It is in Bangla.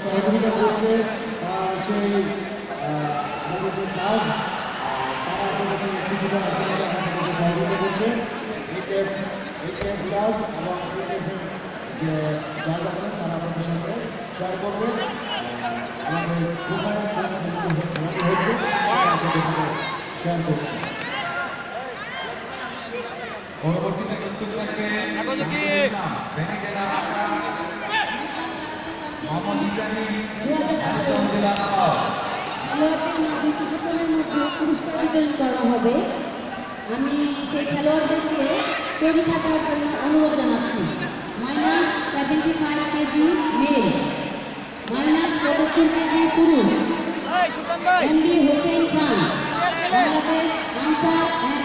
সহযোগিতা করছে সেই আমাদের যে জাজ তারা আপনাদেরকে কিছুটা আসলে আমার সাথে সহযোগিতা করছে এই জাজ এবং যে জাজ আছেন তারা আপনাদের সাথে শেয়ার করবে আমাদের কোথায় খেলাটি হচ্ছে সেটা আপনাদের সাথে শেয়ার করছি। পরবর্তীতে প্রস্তুত থাকবে খেলোয়াড়দের মাঝে কিছুক্ষণের মধ্যে পুরস্কার বিতরণ করা হবে। আমি সেই খেলোয়াড়দেরকে তৈরি থাকার জন্য অনুরোধ জানাচ্ছি। -75 কেজি মেল, -74 কেজি পুরুষ, এমডি হোসেন খান, বাংলাদেশ আনসার অ্যান্ড